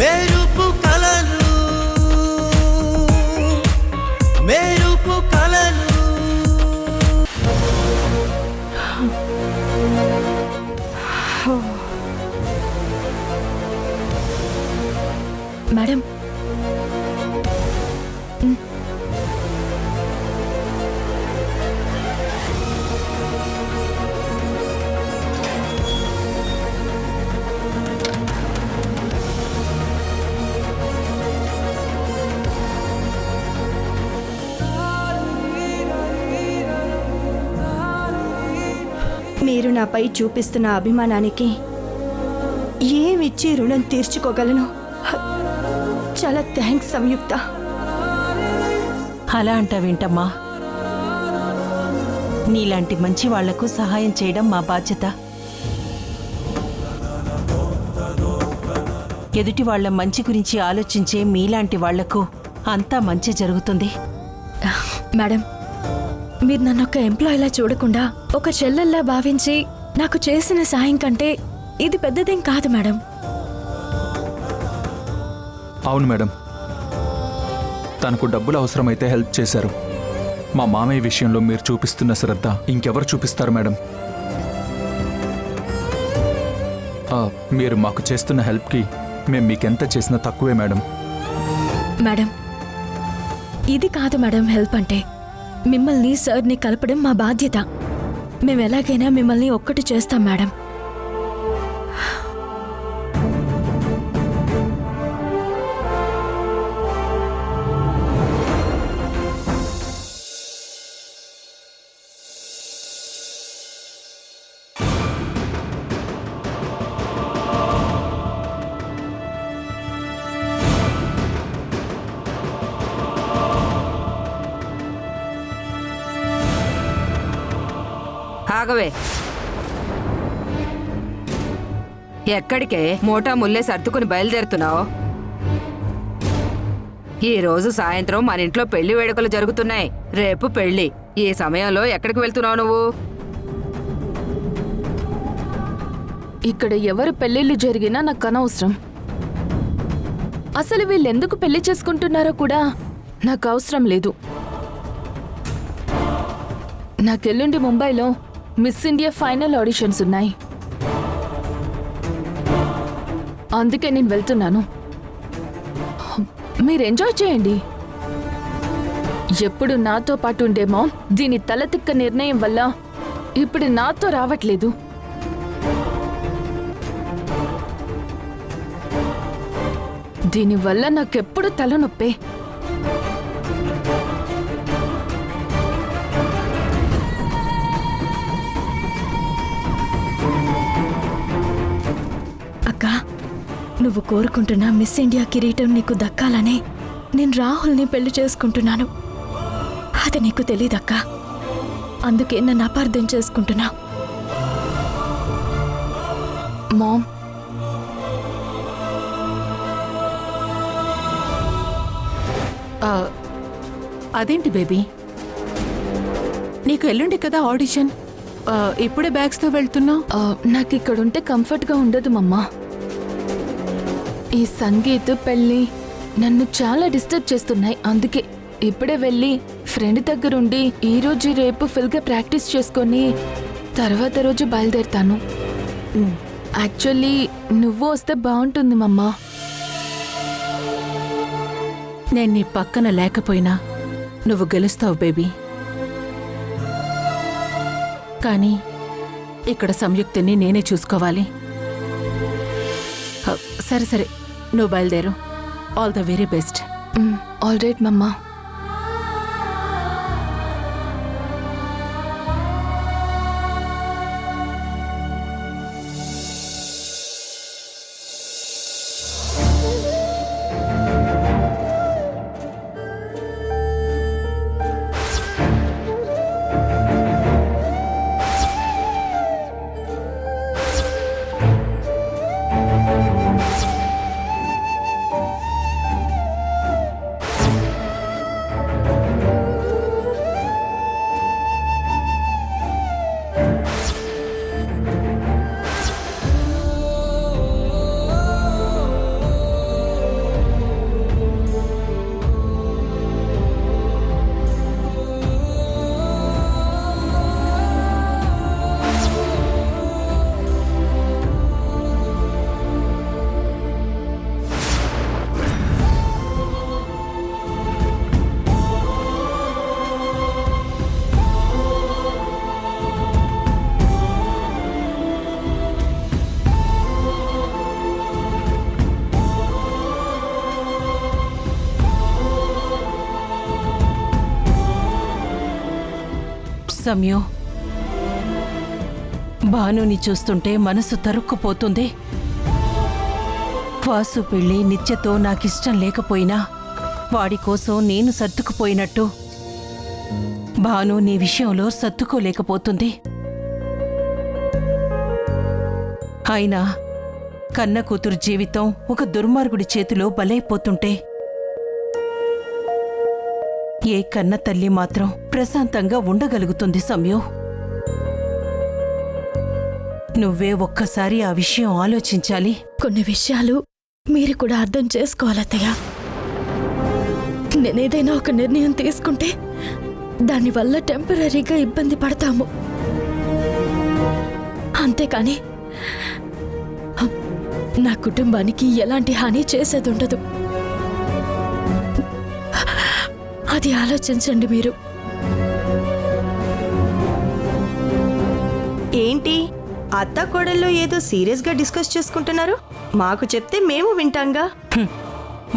మెరుపు కలలు మెరుపు కలలు. మేడం, మీరు నాపై చూపిస్తున్న అభిమానానికి ఏమిచ్చి రుణం తీర్చుకోగలను? చాలా థ్యాంక్స్ సంయుక్త. అలా అంటావేంటమ్మా? నీలాంటి మంచి వాళ్లకు సహాయం చేయడం మా బాధ్యత. ఎదుటి వాళ్ల మంచి గురించి ఆలోచించే మీలాంటి వాళ్లకు అంతా మంచి జరుగుతుంది. మేడం, మీరు నన్ను ఒక ఎంప్లాయీలా చూడకుండా ఒక చెల్లెల్లా భావించి నాకు చేసిన సాయం కంటే ఇది పెద్దదేం కాదు మేడం. అవును మేడం, తనకు డబ్బులు అవసరమైతే హెల్ప్ చేశారు. మా మామయ్య విషయంలో మీరు చూపిస్తున్న శ్రద్ధ ఇంకెవరు చూపిస్తారు మేడం? మీరు మాకు చేస్తున్న హెల్ప్కి మేము మీకెంత చేసినా తక్కువే మేడం. మేడం, ఇది కాదు మేడం హెల్ప్ అంటే. మిమ్మల్ని సార్ని కలపడం మా బాధ్యత. మేము ఎలాగైనా మిమ్మల్ని ఒక్కటి చేస్తాం మేడం. ఆగవే, ఎక్కడికే మోటా ముల్లే సర్దుకుని బయలుదేరుతున్నావు? ఈ రోజు సాయంత్రం మన ఇంట్లో పెళ్లి వేడుకలు జరుగుతున్నాయి. రేపు పెళ్లి. ఈ సమయంలో ఎక్కడికి వెళ్తున్నావు నువ్వు? ఇక్కడ ఎవరు పెళ్లిళ్ళు జరిగినా నాకు అనవసరం. అసలు వీళ్ళెందుకు పెళ్లి చేసుకుంటున్నారో కూడా నాకు అవసరం లేదు. నాకెల్లుండి ముంబైలో మిస్ ఇండియా ఫైనల్ ఆడిషన్స్ ఉన్నాయి. అందుకే నేను వెళ్తున్నాను. మీరు ఎంజాయ్ చేయండి. ఎప్పుడు నాతో పాటు ఉండే మామ్ దీని తలతిక్క నిర్ణయం వల్ల ఇప్పుడు నాతో రావట్లేదు. దీనివల్ల నాకెప్పుడు తలనొప్పే. అక్కా, నువ్వు కోరుకుంటున్న మిస్ ఇండియా కిరీటం నీకు దక్కాలనే నేను రాహుల్ని పెళ్లి చేసుకుంటున్నాను. అది నీకు తెలీదక్కా. అందుకే నన్ను అపార్థం చేసుకుంటున్నా. మామ్, అదేంటి బేబీ, నీకు ఎల్లుండి కదా ఆడిషన్, ఇప్పుడే బ్యాగ్స్తో వెళ్తున్నావు? నాకు ఇక్కడుంటే కంఫర్ట్గా ఉండదు మమ్మా. ఈ సంగీత్ పెళ్ళి నన్ను చాలా డిస్టర్బ్ చేస్తున్నాయి. అందుకే ఇప్పుడే వెళ్ళి ఫ్రెండ్ దగ్గరుండి ఈ రోజు రేపు ఫుల్గా ప్రాక్టీస్ చేసుకొని తర్వాత రోజు బయలుదేరుతాను. యాక్చువల్లీ నువ్వు వస్తే బాగుంటుంది మమ్మా. నేను నీ పక్కన లేకపోయినా నువ్వు గెలుస్తావు బేబీ. కానీ ఇక్కడ సంయుక్తిని నేనే చూసుకోవాలి. సరే సరే, నువ్వు బయలుదేరు. All the very best. All right మమ్మా. సమ్యో, భానుని చూస్తుంటే మనసు తరుక్కుపోతుంది. వాసు పెళ్లి నిత్యతో నాకిష్టం లేకపోయినా వాడి కోసం నేను సర్దుకుపోయినట్టు భాను నీ విషయంలో సర్దుకోలేకపోతుంది. అయినా కన్న కూతురు జీవితం ఒక దుర్మార్గుడి చేతిలో బలైపోతుంటే ఏ కన్న తల్లి మాత్రం ప్రశాంతంగా ఉండగలుగుతుంది సమ్యో? నువ్వే ఒక్కసారి ఆ విషయం ఆలోచించాలి. కొన్ని విషయాలు మీరు కూడా అర్థం చేసుకోవాలత్తయ్య. నేనేదైనా ఒక నిర్ణయం తీసుకుంటే దానివల్ల టెంపరీగా ఇబ్బంది పడతాము. అంతేకాని నా కుటుంబానికి ఎలాంటి హాని చేసేది ఉండదు. అది ఆలోచించండి మీరు. ఏంటి అత్త కోడల్లో ఏదో సీరియస్గా డిస్కస్ చేసుకుంటున్నారు? మాకు చెప్తే మేము వింటాంగా.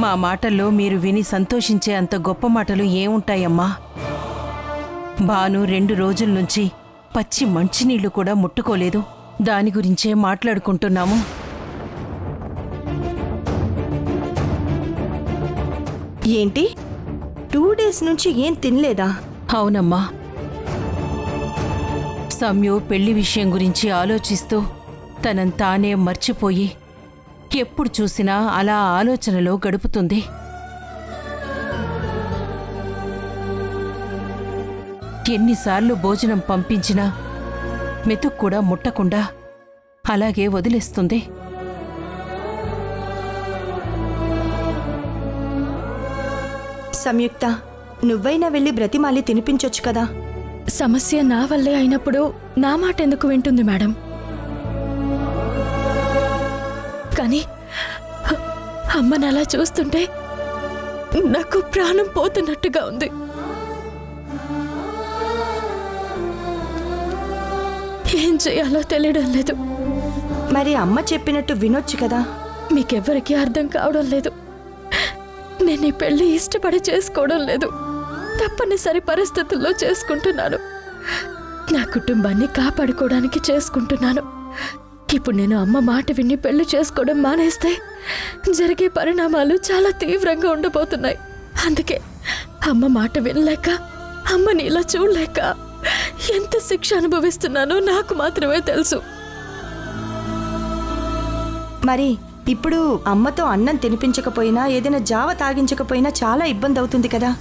మా మాటల్లో మీరు విని సంతోషించే అంత గొప్ప మాటలు ఏముంటాయమ్మా? భాను 2 రోజుల నుంచి పచ్చి మంచినీళ్లు కూడా ముట్టుకోలేదు. దాని గురించే మాట్లాడుకుంటున్నాము. ఏంటి 2 డేస్ నుంచి ఏం తినలేదా? అవునమ్మా. సమ్యు పెళ్లి విషయం గురించి ఆలోచిస్తూ తనంతానే మర్చిపోయి ఎప్పుడు చూసినా అలా ఆలోచనలో గడుపుతుంది. ఎన్నిసార్లు భోజనం పంపించినా మెతుకు కూడా ముట్టకుండా అలాగే వదిలేస్తుంది. సంయుక్త, నువ్వైనా వెళ్ళి బ్రతిమాలి తినిపించొచ్చు కదా. సమస్య నా వల్లే అయినప్పుడు నా మాట ఎందుకు వింటుంది మేడం? కానీ అమ్మని అలా చూస్తుంటే నాకు ప్రాణం పోతున్నట్టుగా ఉంది. ఏం చేయాలో తెలియడం లేదు. మరి అమ్మ చెప్పినట్టు వినొచ్చు కదా. మీకెవ్వరికీ అర్థం కావడం లేదు. నేను ఈ పెళ్లి ఇష్టపడి చేసుకోవడం లేదు. తప్పనిసరి పరిస్థితుల్లో చేసుకుంటున్నాను. నా కుటుంబాన్ని కాపాడుకోవడానికి చేసుకుంటున్నాను. ఇప్పుడు నేను అమ్మ మాట విని పెళ్లి చేసుకోవడం మానేస్తే జరిగే పరిణామాలు చాలా తీవ్రంగా ఉండబోతున్నాయి. అందుకే అమ్మ మాట వినలేక, అమ్మని ఇలా చూడలేక ఎంత శిక్ష అనుభవిస్తున్నానో నాకు మాత్రమే తెలుసు. మరి ఇప్పుడు అమ్మతో అన్నం తినిపించకపోయినా, ఏదైనా జావ తాగించకపోయినా చాలా ఇబ్బంది అవుతుంది కదా.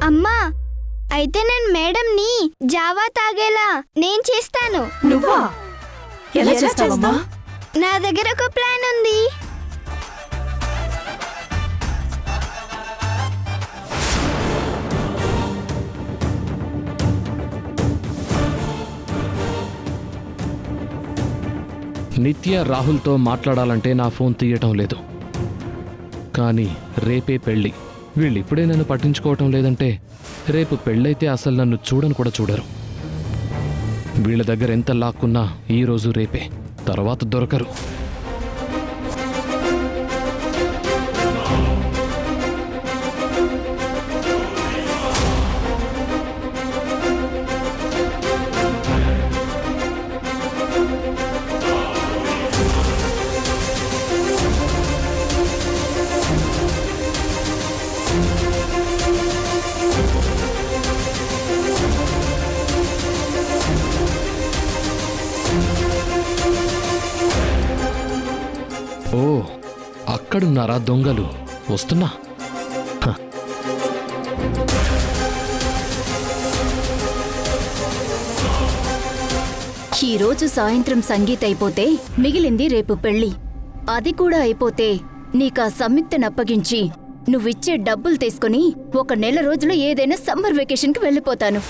అమ్మా, అయితే నేను మేడంని జావా తాగేలా నేను చేస్తాను. నువ్వా? ఎలా చేస్తావమ్మా? నా దగ్గర ఒక ప్లాన్ ఉంది. నిత్య రాహుల్తో మాట్లాడాలంటే నా ఫోన్ తీయటం లేదు. కానీ రేపే పెళ్ళి. వీళ్ళిప్పుడే నన్ను పట్టించుకోవటం లేదంటే రేపు పెళ్ళైతే అసలు నన్ను చూడను కూడా చూడరు. వీళ్ళ దగ్గర ఎంత లాక్కున్నా ఈరోజు రేపే, తర్వాత దొరకరు. ఓ, అక్కడున్నారా దొంగలు? వస్తున్నా. ఈరోజు సాయంత్రం సంగీత్ అయిపోతే మిగిలింది రేపు పెళ్లి. అది కూడా అయిపోతే నీకా సంయుక్తనప్పగించి నువ్విచ్చే డబ్బులు తీసుకుని 1 నెల రోజులు ఏదైనా సమ్మర్ వెకేషన్కి వెళ్ళిపోతాను.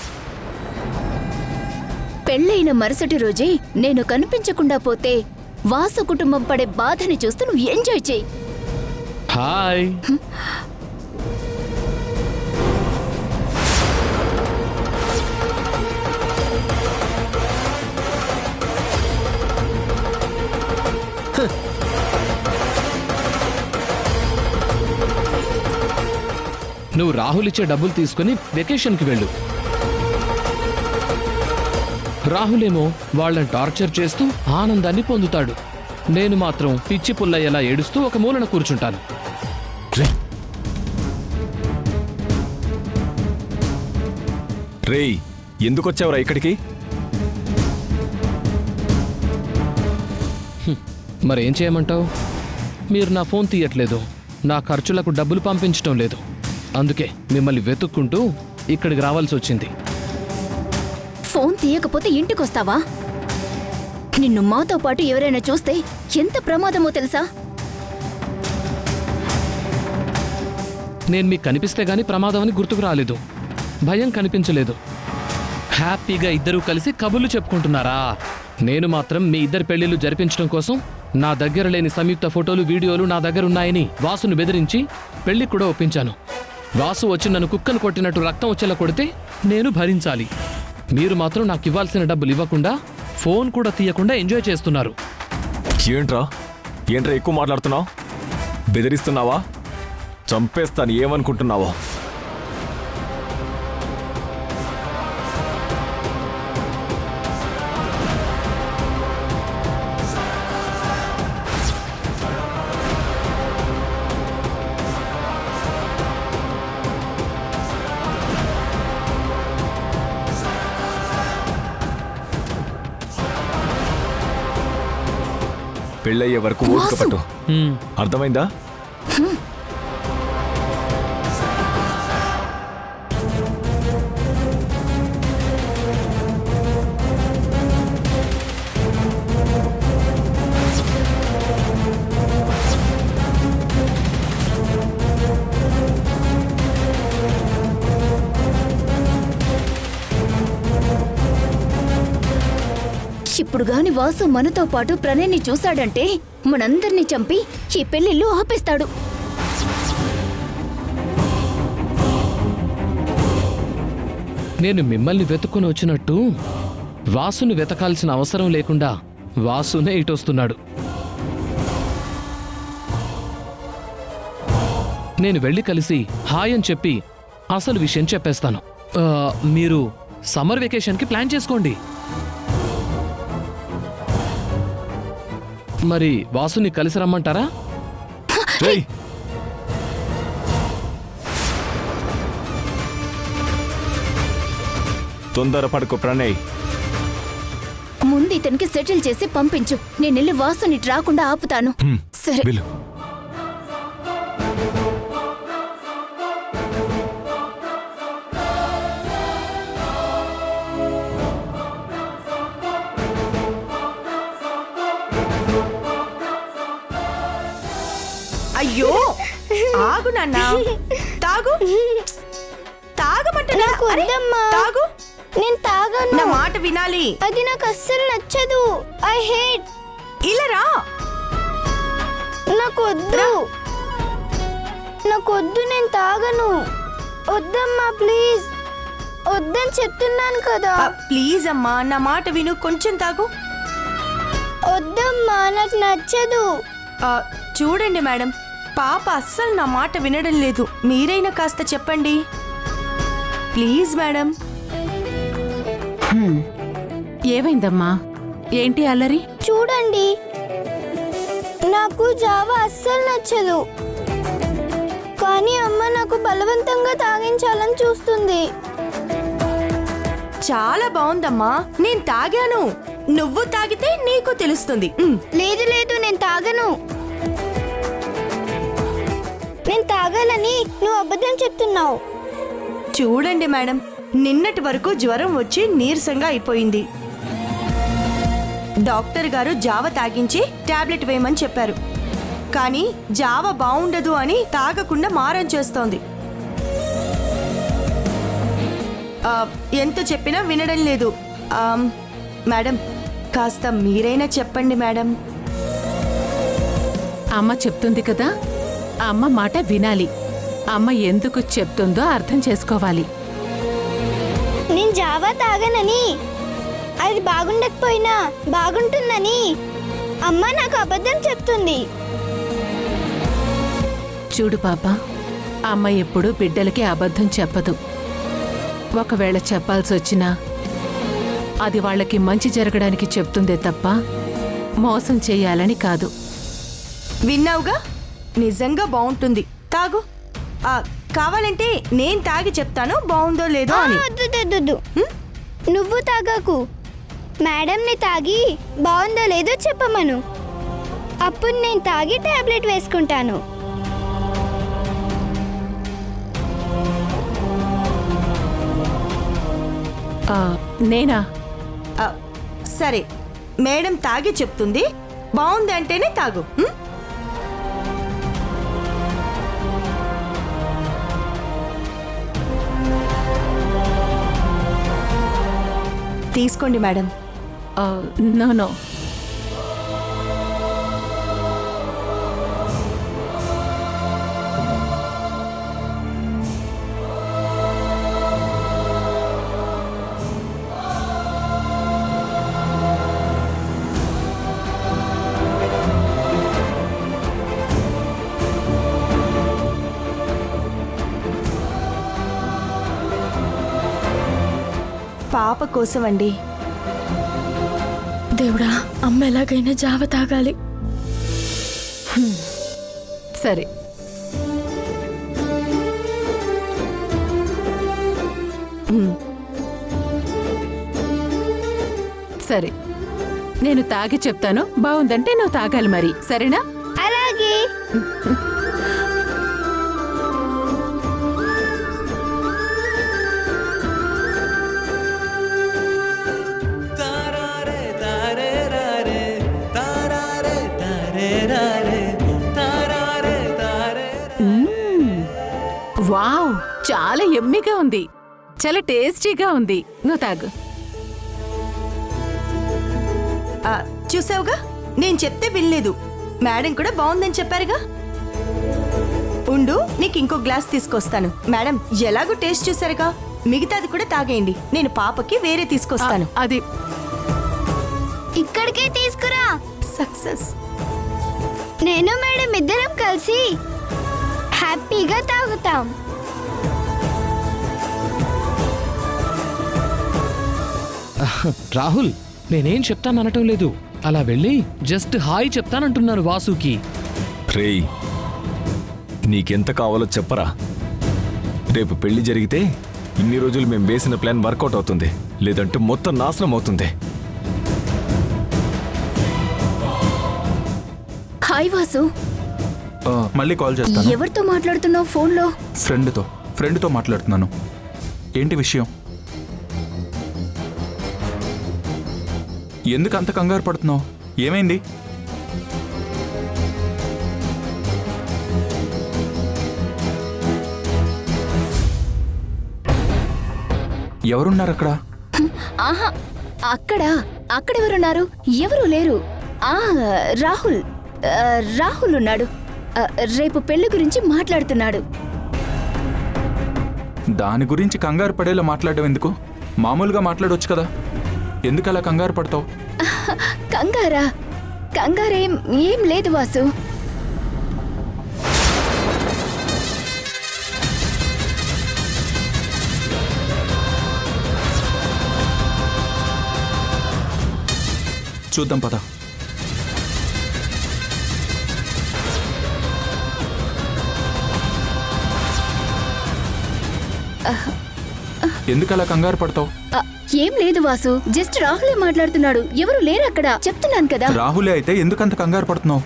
పెళ్ళైన మరుసటి రోజే నేను కనిపించకుండా పోతే వాసు కుటుంబం పడే బాధని చూస్తూ నువ్వు ఎంజాయ్ చేయి. హాయ్. నువ్వు రాహుల్ ఇచ్చే డబ్బులు తీసుకుని వెకేషన్కి వెళ్ళు. రాహుల్ ఏమో వాళ్ళని టార్చర్ చేస్తూ ఆనందాన్ని పొందుతాడు. నేను మాత్రం పిచ్చి పుల్లయ్యేలా ఏడుస్తూ ఒక మూలన కూర్చుంటాను. రేయ్, ఎందుకొచ్చావురా ఇక్కడికి? మరేం చేయమంటావు? మీరు నా ఫోన్ తీయట్లేదు, నా ఖర్చులకు డబ్బులు పంపించటం లేదు. అందుకే మిమ్మల్ని వెతుక్కుంటూ ఇక్కడికి రావాల్సి వచ్చింది. ఫోన్ తీయకపోతే ఇంటికొస్తావా? నిన్ను మాతో పాటు ఎవరైనా చూస్తే ఎంత ప్రమాదమో తెలుసా? నేను మీకు కనిపిస్తే గానీ ప్రమాదం అని గుర్తుకు రాలేదు, భయం కనిపించలేదు. హ్యాపీగా ఇద్దరూ కలిసి కబుర్లు చెప్పుకుంటున్నారా? నేను మాత్రం మీ ఇద్దరి పెళ్లిళ్ళు జరిపించడం కోసం నా దగ్గర లేని సంయుక్త ఫోటోలు వీడియోలు నా దగ్గర ఉన్నాయని వాసును బెదిరించి పెళ్లి కూడా ఒప్పించాను. వాసు వచ్చి నన్ను కుక్కను కొట్టినట్టు రక్తం వచ్చేలా కొడితే నేను భరించాలి. మీరు మాత్రం నాకు ఇవ్వాల్సిన డబ్బులు ఇవ్వకుండా ఫోన్ కూడా తీయకుండా ఎంజాయ్ చేస్తున్నారు. ఏంట్రా ఎక్కువ మాట్లాడుతున్నావు? బెదిరిస్తున్నావా? చంపేస్తాను ఏమనుకుంటున్నావా? పెళ్ళయ్యే వరకు ఓపిక పట్టు, అర్థమైందా? ఇప్పుడు గాని వాసు మనతో పాటు ప్రణయ్ని చూశాడంటే మనందర్నీ చంపి ఈ పెళ్లిళ్ళు ఆపేస్తాడు. నేను మిమ్మల్ని వెతుక్కుని వచ్చినట్టు వాసును వెతకాల్సిన అవసరం లేకుండా వాసునే ఇటొస్తున్నాడు. నేను వెళ్ళి కలిసి హాయ్ అని చెప్పి అసలు విషయం చెప్పేస్తాను. మీరు సమ్మర్ వెకేషన్కి ప్లాన్ చేసుకోండి. మరి వాసుని కలిసి రమ్మంటారా? తొందరపడకు ప్రణయ్. ముందు ఇతనికి సెటిల్ చేసి పంపించు. నేనెళ్ళి వాసుని రాకుండా ఆపుతాను. సరే. అయ్యో ఆగు నాన్న, తాగు. తాగమంటున్నా. తాగు. నేను తాగను. నా మాట వినాలి. అది నాకు అస్సలు నచ్చదు. I hate. ఇలా రా. నాకొద్దు, నేను తాగను. వద్దమ్మా ప్లీజ్. వద్దని చెప్తున్నాను కదా. ప్లీజ్ అమ్మా, నా మాట విను. కొంచెం తాగు. వద్దమ్మా, నాకు నచ్చదు. చూడండి మేడం, పాప అస్సలు నా మాట వినడం లేదు. మీరైనా కాస్త చెప్పండి ప్లీజ్ మేడం. ఏమైందమ్మా? ఏంటి అల్లరి? చూడండి, నాకు జావా అస్సలు నచ్చదు, కానీ అమ్మ నాకు బలవంతంగా తాగించాలని చూస్తుంది. చాలా బాగుందమ్మా, నేను తాగాను. నువ్వు తాగితే నీకు తెలుస్తుంది. లేదు లేదు, నేను తాగను. నేను తాగాలని నువ్వు అబద్ధం చెప్తున్నావు. చూడండి మేడం, నిన్నటి వరకు జ్వరం వచ్చి నీరసంగా అయిపోయింది. డాక్టర్ గారు జావ తాగించి టాబ్లెట్ వేయమని చెప్పారు, కానీ జావ బాగుండదు అని తాగకుండా మారం చేస్తోంది. ఎంత చెప్పినా వినడం లేదు. మేడం, కాస్త మీరైనా చెప్పండి మేడం. అమ్మ చెప్తుంది కదా, అమ్మ మాట వినాలి. అమ్మ ఎందుకు చెప్తుందో అర్థం చేసుకోవాలి. నేను జావా తాగనని, అది బాగుండకపోయినా బాగుంటుందని అమ్మ నాకు అబద్ధం చెప్తుంది. చూడు పాప, అమ్మ ఎప్పుడూ బిడ్డలకి అబద్ధం చెప్పదు. ఒకవేళ చెప్పాల్సి వచ్చినా అది వాళ్ళకి మంచి జరగడానికి చెప్తుందే తప్ప మోసం చేయాలని కాదు. విన్నావుగా, నిజంగా బాగుంటుంది. తాగు. కావాలంటే నేను తాగి చెప్తాను బాగుందో లేదో అని. వద్దు. నువ్వు తాగకు. మేడంని తాగి బాగుందో లేదో చెప్పమను. అప్పుడు నేను తాగి టాబ్లెట్ వేసుకుంటాను. నేనా? సరే, మేడం తాగి చెప్తుంది, బాగుంది అంటేనే తాగు. తీసుకోండి మేడం. నో. పాప కోసం అండి. దేవుడా, అమ్మ ఎలాగైనా జావ తాగాలి. సరే, సరే, నేను తాగి చెప్తాను, బాగుందంటే నువ్వు తాగాలి మరి, సరేనా? అలాగే. వావ్, చాలా ఎమ్మిగా ఉంది, చాలా టేస్టీగా ఉంది. నువ్వు తాగు. చూసావుగా, నేను చెప్తే వినలేదు. మేడం కూడా బాగుందని చెప్పారుగా. ఉండు, నీకు ఇంకో గ్లాస్ తీసుకొస్తాను. మేడం ఎలాగో టేస్ట్ చూసారుగా, మిగతాది కూడా తాగేయండి. నేను పాపకి వేరే తీసుకొస్తాను. అది ఇక్కడికే తీసుకురా. సక్సెస్. నేను మేడం ఇద్దరం కలిసి హ్యాపీగా తాగుతాం. రాహుల్, నేనేం చెప్తాననటం లేదు. అలా వెళ్ళి జస్ట్ హాయ్ చెప్తానంటున్నాను వాసుకి. రేయ్, నీకెంత కావాలో చెప్పరా. రేపు పెళ్లి జరిగితే ఇన్ని రోజులు మేము వేసిన ప్లాన్ వర్కౌట్ అవుతుంది, లేదంటే మొత్తం నాశనం అవుతుంది. హాయ్ వాసు. మళ్ళీ కాల్ చేస్తాను. ఎవరితో మాట్లాడుతున్నావు ఫోన్లో? ఫ్రెండ్తో మాట్లాడుతున్నాను. ఏంటి విషయం? ఎందుకు అంత కంగారు పడుతున్నావు? ఏమైంది? ఎవరున్నారు అక్కడ? ఆహా, అక్కడెవరున్నారు? ఎవరు లేరు. రాహుల్ ఉన్నాడు. రేపు పెళ్లి గురించి మాట్లాడుతున్నాడు. దాని గురించి కంగారు పడేలా మాట్లాడడం ఎందుకు? మామూలుగా మాట్లాడవచ్చు కదా. ఎందుకు అలా కంగారు పడతావు? కంగారేం లేదు వాసు. చూద్దాం పద. ఎందుకు అలా కంగారు పడతావు? ఏం లేదు వాసు, జస్ట్ రాహులే మాట్లాడుతున్నాడు. ఎవరు లేరు అక్కడ, చెప్తున్నాను కదా. రాహులే అయితే ఎందుకంత కంగారు పడుతున్నావు?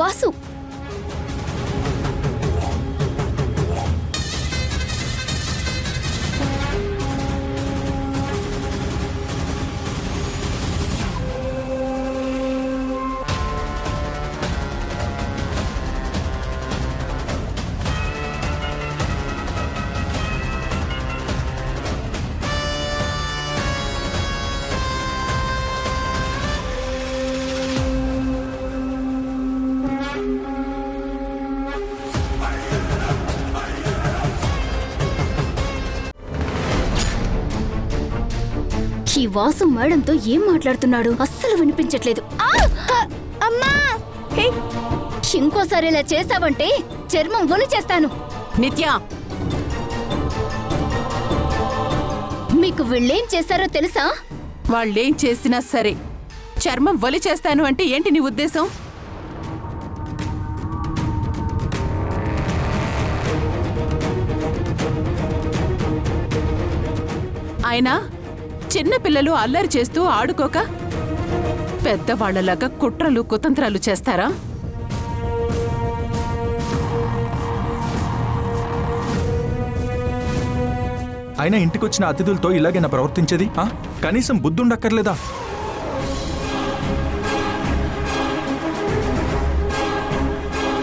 వాసు ఈ వాసు మేడంతో ఏం మాట్లాడుతున్నాడు అస్సలు వినిపించట్లేదు. అమ్మా హే, ఇంకోసారి ఇలా చేసావంటే చర్మం ఒలి చేస్తాను. నిత్య, మీకు వీళ్ళేం చేశారో తెలుసా? వాళ్ళేం చేసినా సరే చర్మం వలి చేస్తాను అంటే ఏంటి నీ ఉద్దేశం? అయినా చిన్న పిల్లలు అల్లరి చేస్తూ ఆడుకోక పెద్దవాళ్లలాగా కుట్రలు కుతంత్రాలు చేస్తారా? అయినా ఇంటికొచ్చిన అతిథులతో ఇలాగైనా ప్రవర్తించేది? కనీసం బుద్ధుండక్కర్లేదా?